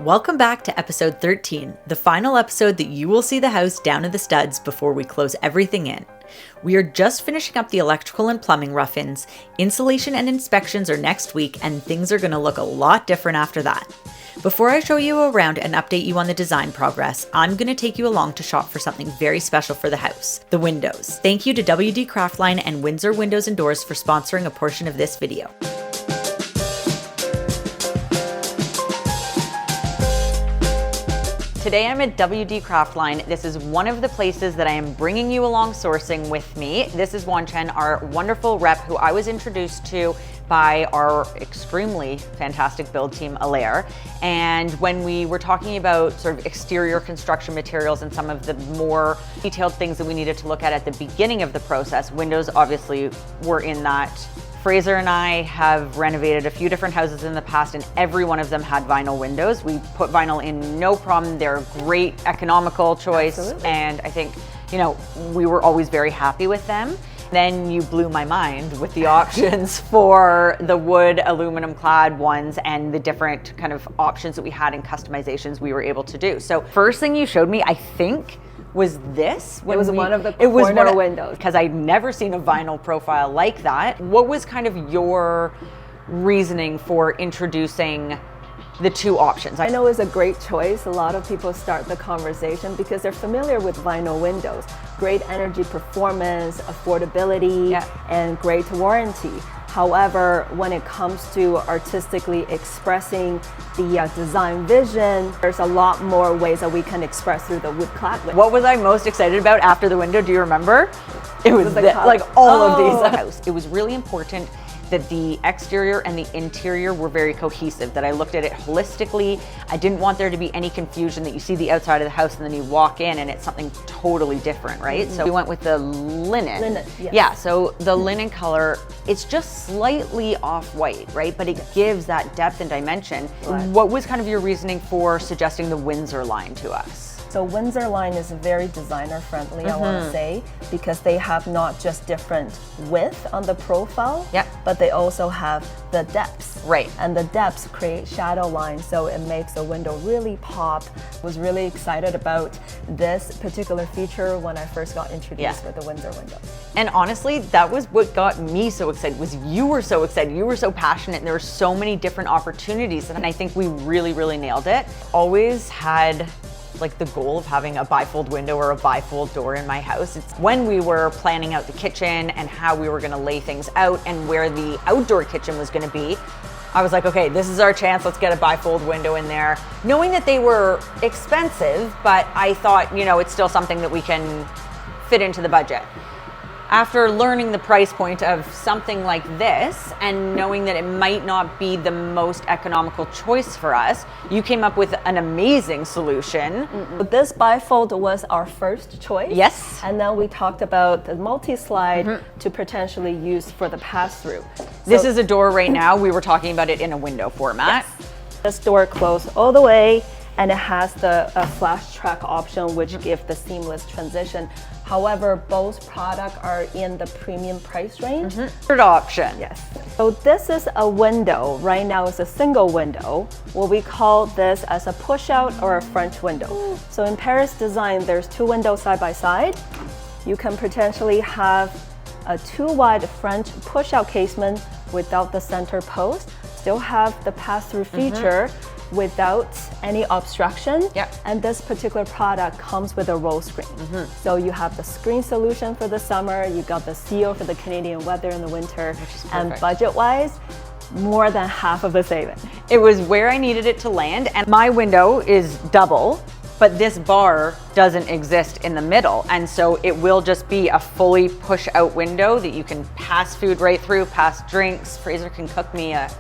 Welcome back to episode 13, the final episode that you will see the house down to the studs before we close everything in. We are just finishing up the electrical and plumbing rough-ins, insulation and inspections are next week, and things are going to look a lot different after that. Before I show you around and update you on the design progress, I'm going to take you along to shop for something very special for the house, the windows. Thank you to WD Craftline and Windsor Windows and Doors for sponsoring a portion of this video. Today I'm at WD Craftline. This is one of the places that I am bringing you along sourcing with me. This is Wan Chen, our wonderful rep who I was introduced to by our extremely fantastic build team, Alaire. And when we were talking about sort of exterior construction materials and some of the more detailed things that we needed to look at the beginning of the process, windows obviously were in that. Fraser and I have renovated a few different houses in the past and every one of them had vinyl windows. We put vinyl in no problem. They're a great economical choice. Absolutely. And I think, we were always very happy with them. Then you blew my mind with the options for the wood aluminum clad ones and the different kind of options that we had and customizations we were able to do. So first thing you showed me, I think, was this. It was one of the corner windows. Because I'd never seen a vinyl profile like that. What was kind of your reasoning for introducing the two options? I know it's a great choice. A lot of people start the conversation because they're familiar with vinyl windows. Great energy performance, affordability, and great warranty. However, when it comes to artistically expressing the design vision, there's a lot more ways that we can express through the wood clad window. What was I most excited about after the window? Do you remember? It was like all of these. It was really important that the exterior and the interior were very cohesive, that I looked at it holistically. I didn't want there to be any confusion that you see the outside of the house and then you walk in and it's something totally different, right? Mm-hmm. So we went with the linen. Yes. Yeah, so the linen color, it's just slightly off-white, right? But it gives that depth and dimension. Right. What was kind of your reasoning for suggesting the Windsor line to us? So Windsor line is very designer friendly, I want to say, because they have not just different width on the profile, but they also have the depths. Right. And the depths create shadow lines, so it makes the window really pop. Was really excited about this particular feature when I first got introduced with the Windsor windows. And honestly, that was what got me so excited, was you were so excited, you were so passionate, and there were so many different opportunities, and I think we really, really nailed it. Always had like the goal of having a bifold window or a bifold door in my house. It's when we were planning out the kitchen and how we were gonna lay things out and where the outdoor kitchen was gonna be, I was like, okay, this is our chance, let's get a bifold window in there. Knowing that they were expensive, but I thought, it's still something that we can fit into the budget. After learning the price point of something like this and knowing that it might not be the most economical choice for us, you came up with an amazing solution. This bifold was our first choice. Yes. And then we talked about the multi-slide to potentially use for the pass-through. This is a door right now. We were talking about it in a window format. Yes. This door closed all the way and it has the flash track option which gives the seamless transition. However, both products are in the premium price range. Third option. Yes. So this is a window. Right now it's a single window. What we call this as a push out or a French window. So in Paris design, there's two windows side by side. You can potentially have a two wide French push out casement without the center post. Still have the pass-through feature without any obstruction. And this particular product comes with a roll screen. So you have the screen solution for the summer, you got the seal for the Canadian weather in the winter, and budget-wise, more than half of the saving. It was where I needed it to land, and my window is double, but this bar doesn't exist in the middle. And so it will just be a fully push out window that you can pass food right through, pass drinks. Fraser can cook me a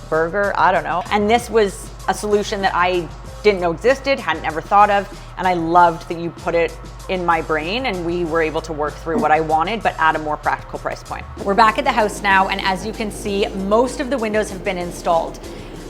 burger, I don't know. And this was a solution that I didn't know existed, hadn't ever thought of, and I loved that you put it in my brain and we were able to work through what I wanted, but at a more practical price point. We're back at the house now, and as you can see, most of the windows have been installed.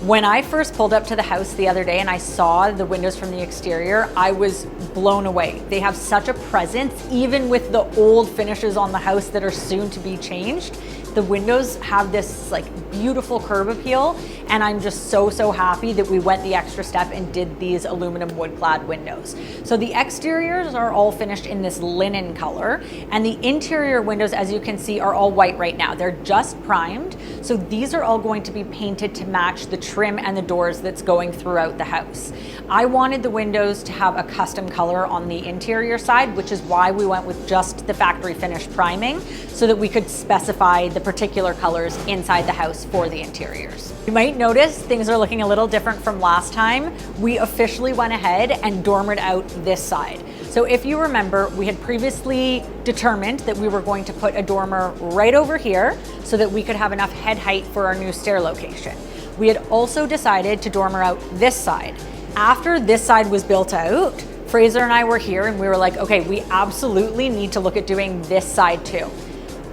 When I first pulled up to the house the other day and I saw the windows from the exterior, I was blown away. They have such a presence, even with the old finishes on the house that are soon to be changed. The windows have this like beautiful curb appeal, And I'm just so happy that we went the extra step and did these aluminum wood clad windows. So the exteriors are all finished in this linen color, and the interior windows, as you can see, are all white right now. They're just primed. So these are all going to be painted to match the trim and the doors that's going throughout the house. I wanted the windows to have a custom color on the interior side, which is why we went with just the factory finished priming, so that we could specify the particular colors inside the house for the interiors. You might notice things are looking a little different from last time. We officially went ahead and dormered out this side. So if you remember, we had previously determined that we were going to put a dormer right over here so that we could have enough head height for our new stair location. We had also decided to dormer out this side. After this side was built out, Fraser and I were here and we were like, okay, we absolutely need to look at doing this side too.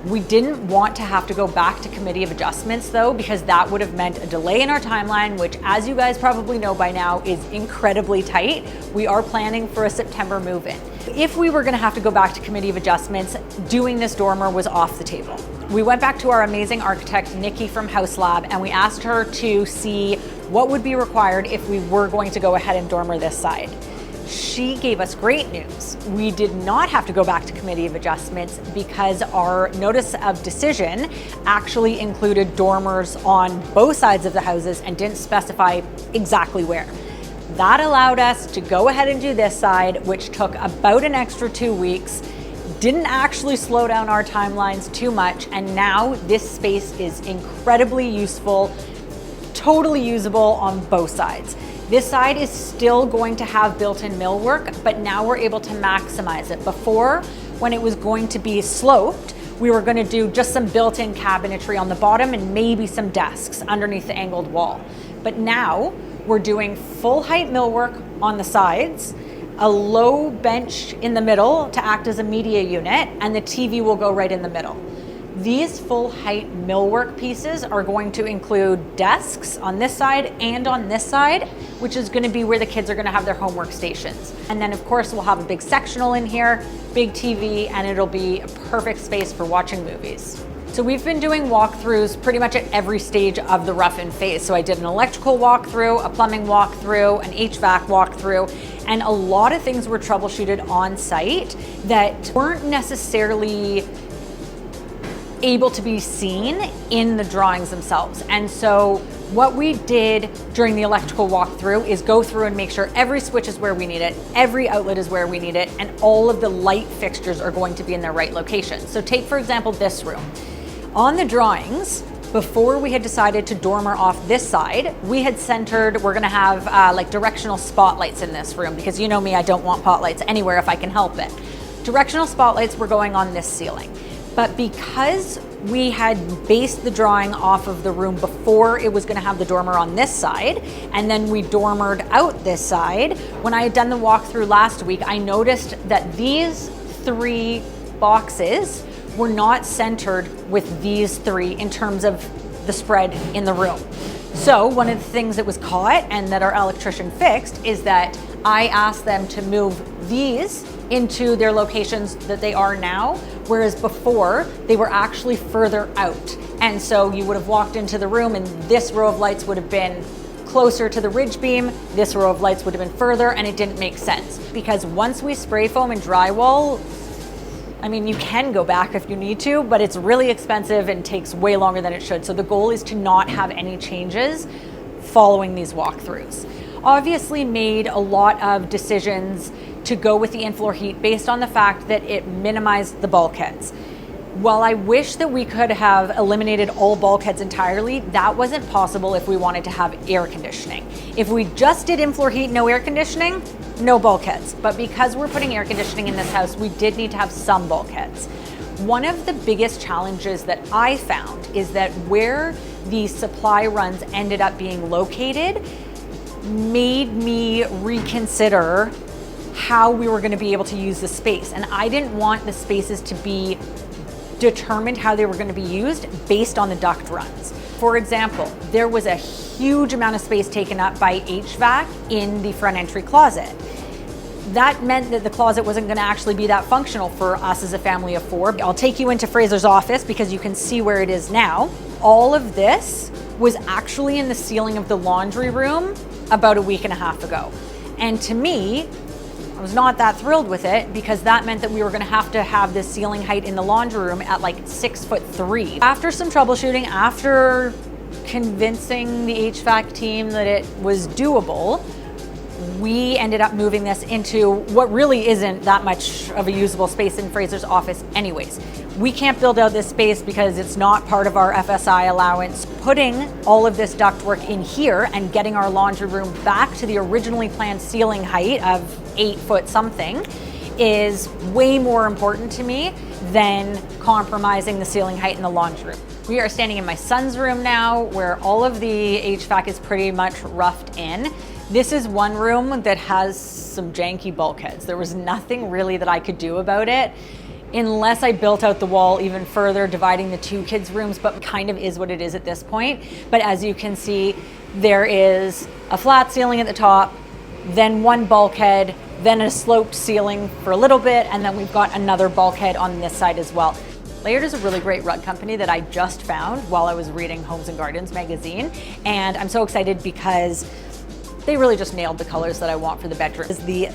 We didn't want to have to go back to committee of adjustments though, because that would have meant a delay in our timeline, which, as you guys probably know by now, is incredibly tight. We are planning for a September move-in. If we were gonna have to go back to committee of adjustments, doing this dormer was off the table. We went back to our amazing architect, Nikki from House Lab, and we asked her to see what would be required if we were going to go ahead and dormer this side. She gave us great news. We did not have to go back to committee of adjustments because our notice of decision actually included dormers on both sides of the houses and didn't specify exactly where. That allowed us to go ahead and do this side, which took about an extra 2 weeks, didn't actually slow down our timelines too much, and now this space is incredibly useful, totally usable on both sides. This side is still going to have built-in millwork, but now we're able to maximize it. Before, when it was going to be sloped, we were going to do just some built-in cabinetry on the bottom and maybe some desks underneath the angled wall. But now we're doing full height millwork on the sides, a low bench in the middle to act as a media unit, and the TV will go right in the middle. These full height millwork pieces are going to include desks on this side and on this side, which is going to be where the kids are going to have their homework stations. And then of course we'll have a big sectional in here, big TV, and it'll be a perfect space for watching movies. So we've been doing walkthroughs pretty much at every stage of the rough-in phase. So I did an electrical walkthrough, a plumbing walkthrough, an HVAC walkthrough, and a lot of things were troubleshooted on site that weren't necessarily able to be seen in the drawings themselves. And so what we did during the electrical walkthrough is go through and make sure every switch is where we need it, every outlet is where we need it, and all of the light fixtures are going to be in their right location. So take, for example, this room. On the drawings, before we had decided to dormer off this side, we had centered, we're gonna have like directional spotlights in this room, because you know me, I don't want pot lights anywhere if I can help it. Directional spotlights were going on this ceiling. But because we had based the drawing off of the room before it was going to have the dormer on this side, and then we dormered out this side, when I had done the walkthrough last week, I noticed that these 3 boxes were not centered with these 3 in terms of the spread in the room. So one of the things that was caught and that our electrician fixed is that I asked them to move these into their locations that they are now, whereas before they were actually further out. And so you would have walked into the room and this row of lights would have been closer to the ridge beam, this row of lights would have been further, and it didn't make sense. Because once we spray foam and drywall, I mean, you can go back if you need to, but it's really expensive and takes way longer than it should. So the goal is to not have any changes following these walkthroughs. Obviously made a lot of decisions to go with the in-floor heat based on the fact that it minimized the bulkheads. While I wish that we could have eliminated all bulkheads entirely, that wasn't possible if we wanted to have air conditioning. If we just did in-floor heat, no air conditioning, no bulkheads. But because we're putting air conditioning in this house, we did need to have some bulkheads. One of the biggest challenges that I found is that where the supply runs ended up being located made me reconsider how we were going to be able to use the space. And I didn't want the spaces to be determined how they were going to be used based on the duct runs. For example, there was a huge amount of space taken up by HVAC in the front entry closet. That meant that the closet wasn't going to actually be that functional for us as a family of 4. I'll take you into Fraser's office because you can see where it is now. All of this was actually in the ceiling of the laundry room about a week and a half ago. And to me, I was not that thrilled with it because that meant that we were gonna have to have this ceiling height in the laundry room at like 6'3". After some troubleshooting, after convincing the HVAC team that it was doable, we ended up moving this into what really isn't that much of a usable space in Fraser's office anyways. We can't build out this space because it's not part of our FSI allowance. Putting all of this ductwork in here and getting our laundry room back to the originally planned ceiling height of 8 foot something is way more important to me than compromising the ceiling height in the laundry room. We are standing in my son's room now, where all of the HVAC is pretty much roughed in. This is one room that has some janky bulkheads. There was nothing really that I could do about it unless I built out the wall even further, dividing the two kids' rooms, but kind of is what it is at this point. But as you can see, there is a flat ceiling at the top, then one bulkhead, then a sloped ceiling for a little bit, and then we've got another bulkhead on this side as well. Layered is a really great rug company that I just found while I was reading Homes and Gardens magazine, and I'm so excited because they really just nailed the colors that I want for the bedroom. It's the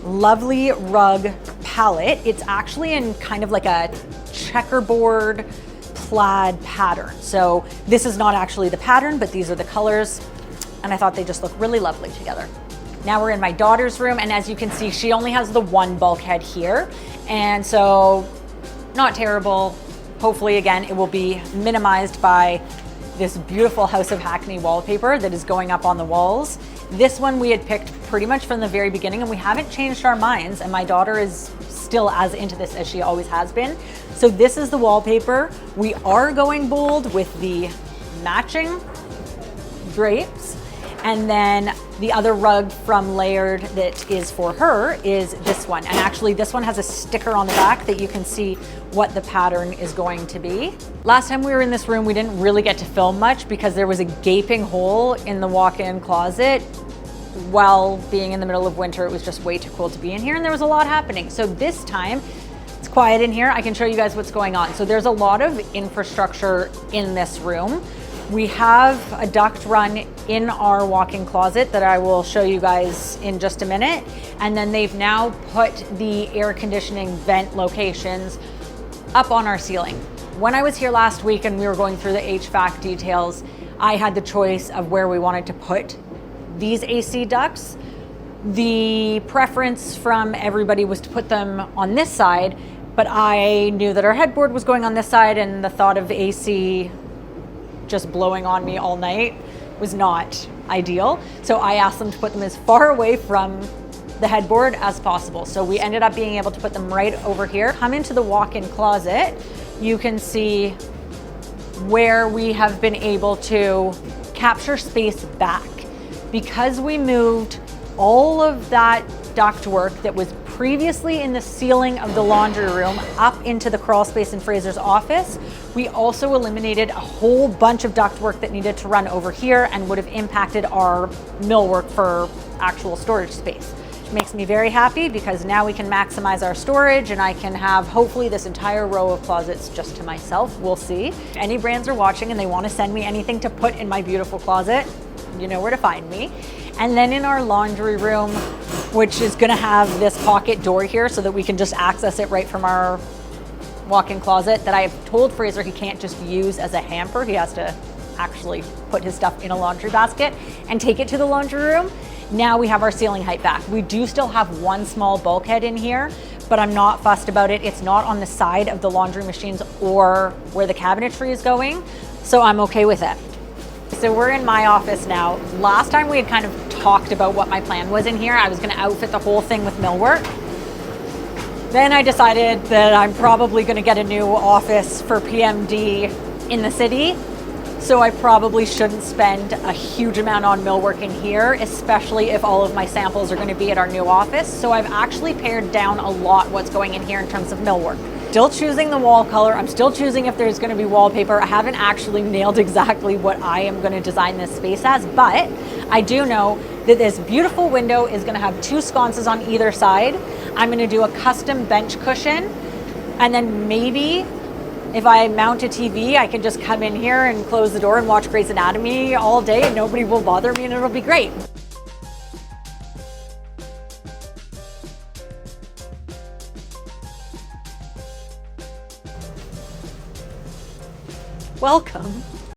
lovely rug palette. It's actually in kind of like a checkerboard plaid pattern. So this is not actually the pattern, but these are the colors, and I thought they just look really lovely together. Now we're in my daughter's room, and as you can see, she only has the one bulkhead here, and so not terrible. Hopefully, again, it will be minimized by this beautiful House of Hackney wallpaper that is going up on the walls. This one we had picked pretty much from the very beginning, and we haven't changed our minds, and my daughter is still as into this as she always has been. So this is the wallpaper. We are going bold with the matching drapes, and then the other rug from Layered that is for her is this one. And actually this one has a sticker on the back that you can see what the pattern is going to be. Last time we were in this room, we didn't really get to film much because there was a gaping hole in the walk-in closet. While being in the middle of winter, it was just way too cold to be in here, and there was a lot happening. So this time, it's quiet in here. I can show you guys what's going on. So there's a lot of infrastructure in this room. We have a duct run in our walk-in closet that I will show you guys in just a minute. And then they've now put the air conditioning vent locations up on our ceiling. When I was here last week and we were going through the HVAC details, I had the choice of where we wanted to put these AC ducts. The preference from everybody was to put them on this side, but I knew that our headboard was going on this side, and the thought of AC just blowing on me all night was not ideal. So I asked them to put them as far away from the headboard as possible. So we ended up being able to put them right over here. Come into the walk-in closet, you can see where we have been able to capture space back. Because we moved all of that ductwork that was previously in the ceiling of the laundry room up into the crawl space in Fraser's office, we also eliminated a whole bunch of ductwork that needed to run over here and would have impacted our millwork for actual storage space. Which makes me very happy because now we can maximize our storage, and I can have hopefully this entire row of closets just to myself. We'll see. If any brands are watching and they want to send me anything to put in my beautiful closet, you know where to find me. And then in our laundry room, which is gonna have this pocket door here so that we can just access it right from our walk-in closet that I have told Fraser he can't just use as a hamper. He has to actually put his stuff in a laundry basket and take it to the laundry room. Now we have our ceiling height back. We do still have one small bulkhead in here, but I'm not fussed about it. It's not on the side of the laundry machines or where the cabinetry is going, so I'm okay with it. So we're in my office now. Last time we had kind of talked about what my plan was in here. I was gonna outfit the whole thing with millwork. Then I decided that I'm probably gonna get a new office for PMD in the city. So I probably shouldn't spend a huge amount on millwork in here, especially if all of my samples are gonna be at our new office. So I've actually pared down a lot what's going in here in terms of millwork. Still choosing the wall color. I'm still choosing if there's gonna be wallpaper. I haven't actually nailed exactly what I am gonna design this space as, but I do know that this beautiful window is gonna have 2 sconces on either side. I'm gonna do a custom bench cushion, and then maybe If I mount a TV, I can just come in here and close the door and watch Grey's Anatomy all day and nobody will bother me and it'll be great. Welcome